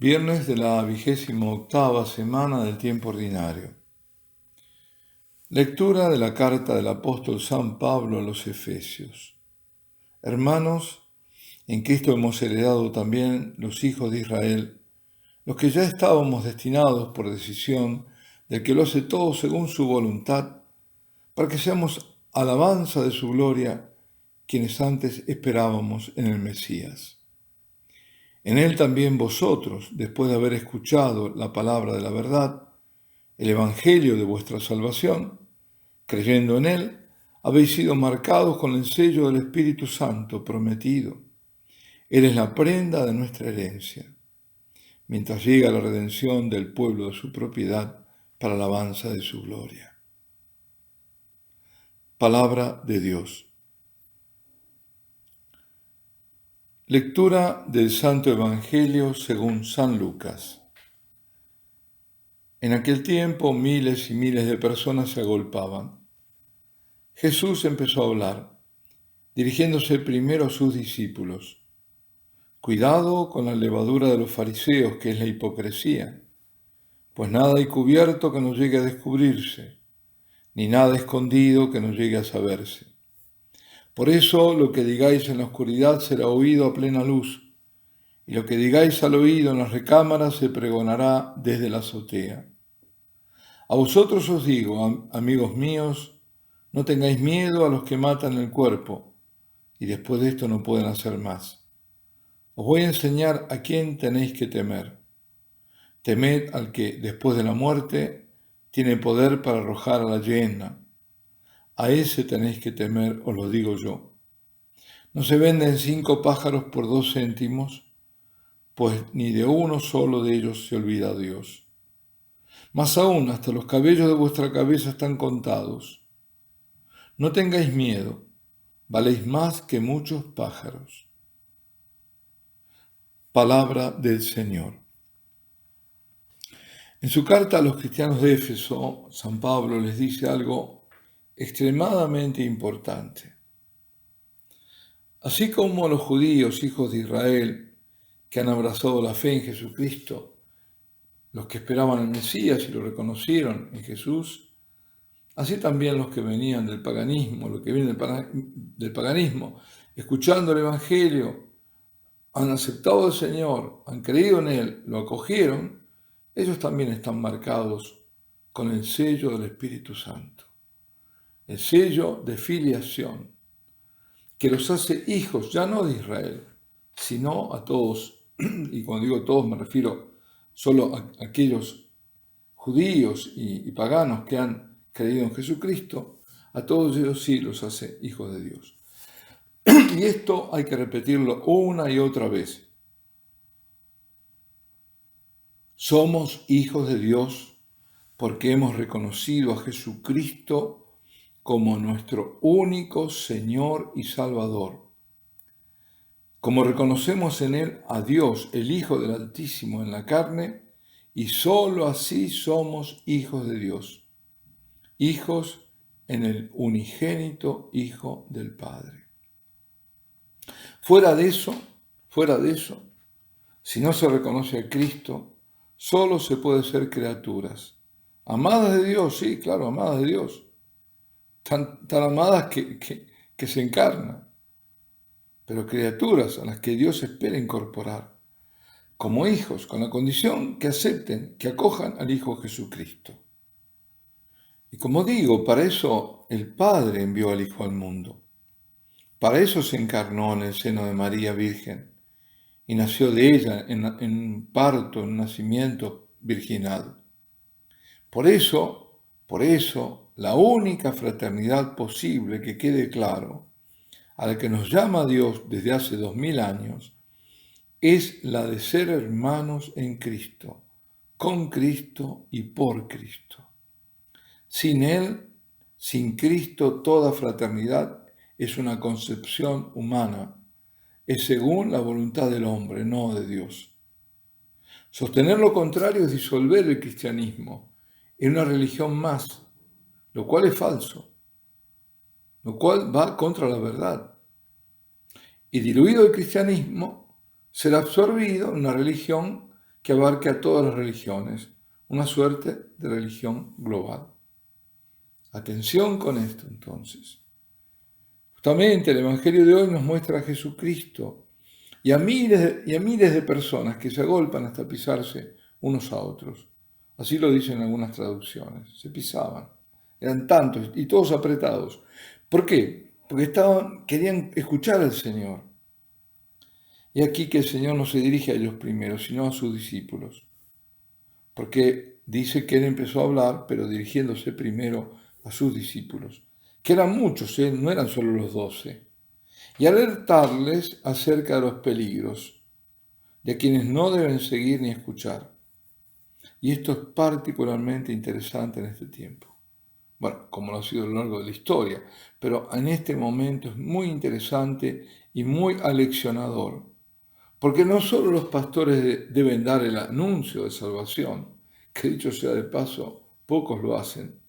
Viernes de la 28ª semana del tiempo ordinario. Lectura de la carta del apóstol San Pablo a los Efesios. Hermanos, en Cristo hemos heredado también los hijos de Israel, los que ya estábamos destinados por decisión del que lo hace todo según su voluntad, para que seamos alabanza de su gloria, quienes antes esperábamos en el Mesías. En él también vosotros, después de haber escuchado la palabra de la verdad, el evangelio de vuestra salvación, creyendo en él, habéis sido marcados con el sello del Espíritu Santo prometido. Él es la prenda de nuestra herencia, mientras llega la redención del pueblo de su propiedad para la alabanza de su gloria. Palabra de Dios. Lectura del Santo Evangelio según San Lucas. En aquel tiempo miles y miles de personas se agolpaban. Jesús empezó a hablar, dirigiéndose primero a sus discípulos. Cuidado con la levadura de los fariseos, que es la hipocresía, pues nada hay cubierto que no llegue a descubrirse, ni nada escondido que no llegue a saberse. Por eso lo que digáis en la oscuridad será oído a plena luz, y lo que digáis al oído en las recámaras se pregonará desde la azotea. A vosotros os digo, amigos míos, no tengáis miedo a los que matan el cuerpo, y después de esto no pueden hacer más. Os voy a enseñar a quién tenéis que temer. Temed al que, después de la muerte, tiene poder para arrojar a la hiena. A ese tenéis que temer, os lo digo yo. ¿No se venden 5 pájaros por 2 céntimos? Pues ni de uno solo de ellos se olvida Dios. Más aún, hasta los cabellos de vuestra cabeza están contados. No tengáis miedo, valéis más que muchos pájaros. Palabra del Señor. En su carta a los cristianos de Éfeso, San Pablo les dice algo extremadamente importante. Así como los judíos, hijos de Israel, que han abrazado la fe en Jesucristo, los que esperaban al Mesías y lo reconocieron en Jesús, así también los que venían del paganismo, los que vienen del paganismo, escuchando el Evangelio, han aceptado al Señor, han creído en Él, lo acogieron, ellos también están marcados con el sello del Espíritu Santo, el sello de filiación, que los hace hijos ya no de Israel, sino a todos, y cuando digo todos me refiero solo a aquellos judíos y paganos que han creído en Jesucristo, a todos ellos sí los hace hijos de Dios. Y esto hay que repetirlo una y otra vez. Somos hijos de Dios porque hemos reconocido a Jesucristo como nuestro único Señor y Salvador. Como reconocemos en Él a Dios, el Hijo del Altísimo en la carne, y sólo así somos hijos de Dios, hijos en el unigénito Hijo del Padre. Fuera de eso, si no se reconoce a Cristo, solo se puede ser criaturas, amadas de Dios, sí, claro, amadas de Dios, tan amadas que se encarnan, pero criaturas a las que Dios espera incorporar como hijos, con la condición que acepten, que acojan al Hijo Jesucristo. Y como digo, para eso el Padre envió al Hijo al mundo. Para eso se encarnó en el seno de María Virgen y nació de ella en un parto, en un nacimiento virginal. Por eso, la única fraternidad posible, que quede claro, a la que nos llama Dios desde hace 2000 años, es la de ser hermanos en Cristo, con Cristo y por Cristo. Sin Él, sin Cristo, toda fraternidad es una concepción humana, es según la voluntad del hombre, no de Dios. Sostener lo contrario es disolver el cristianismo en una religión más, lo cual es falso, lo cual va contra la verdad. Y diluido el cristianismo, será absorbido en una religión que abarque a todas las religiones, una suerte de religión global. Atención con esto entonces. Justamente el Evangelio de hoy nos muestra a Jesucristo y a miles de personas que se agolpan hasta pisarse unos a otros. Así lo dicen algunas traducciones. Se pisaban. Eran tantos y todos apretados. ¿Por qué? Porque querían escuchar al Señor. Y aquí que el Señor no se dirige a ellos primero, sino a sus discípulos. Porque dice que Él empezó a hablar, pero dirigiéndose primero a sus discípulos, que eran muchos, no eran solo los 12, y alertarles acerca de los peligros, de quienes no deben seguir ni escuchar. Y esto es particularmente interesante en este tiempo. Bueno, como lo ha sido a lo largo de la historia, pero en este momento es muy interesante y muy aleccionador, porque no solo los pastores deben dar el anuncio de salvación, que dicho sea de paso, pocos lo hacen,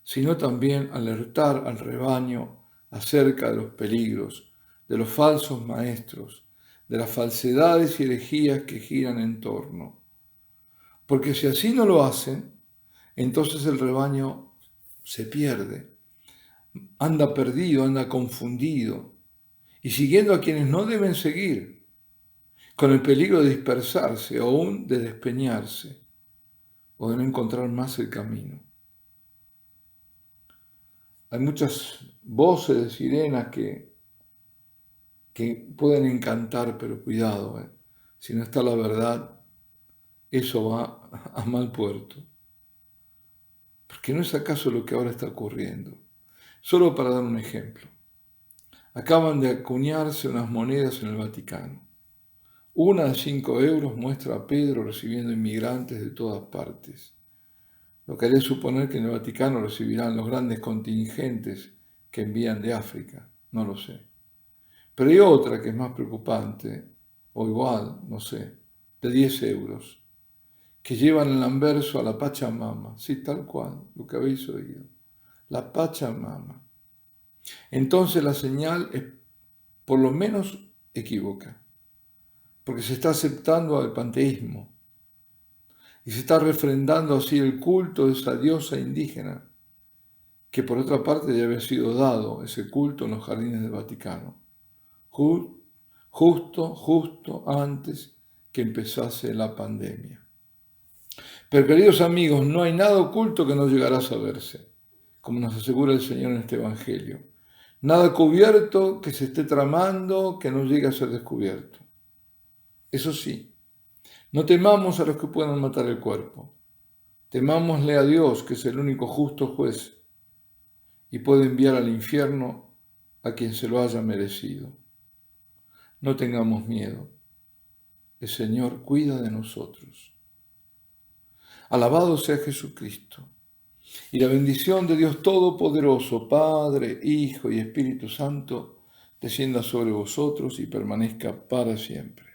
sino también alertar al rebaño acerca de los peligros, de los falsos maestros, de las falsedades y herejías que giran en torno. Porque si así no lo hacen, entonces el rebaño se pierde, anda perdido, anda confundido, y siguiendo a quienes no deben seguir, con el peligro de dispersarse o aún de despeñarse, o de no encontrar más el camino. Hay muchas voces de sirenas que pueden encantar, pero cuidado, si no está la verdad, eso va a mal puerto. Porque no es acaso lo que ahora está ocurriendo. Solo para dar un ejemplo. Acaban de acuñarse unas monedas en el Vaticano. Una de 5 euros muestra a Pedro recibiendo inmigrantes de todas partes. Lo que haré suponer que en el Vaticano recibirán los grandes contingentes que envían de África. No lo sé. Pero hay otra que es más preocupante, o igual, no sé, de 10 euros, que llevan el anverso a la Pachamama. Sí, tal cual, lo que habéis oído. La Pachamama. Entonces la señal es por lo menos equívoca, porque se está aceptando al panteísmo y se está refrendando así el culto de esa diosa indígena, que por otra parte ya había sido dado ese culto en los jardines del Vaticano, justo antes que empezase la pandemia. Pero queridos amigos, no hay nada oculto que no llegará a saberse, como nos asegura el Señor en este Evangelio. Nada cubierto que se esté tramando que no llegue a ser descubierto. Eso sí, no temamos a los que puedan matar el cuerpo. Temámosle a Dios, que es el único justo juez, y puede enviar al infierno a quien se lo haya merecido. No tengamos miedo. El Señor cuida de nosotros. Alabado sea Jesucristo. Y la bendición de Dios Todopoderoso, Padre, Hijo y Espíritu Santo, descienda sobre vosotros y permanezca para siempre.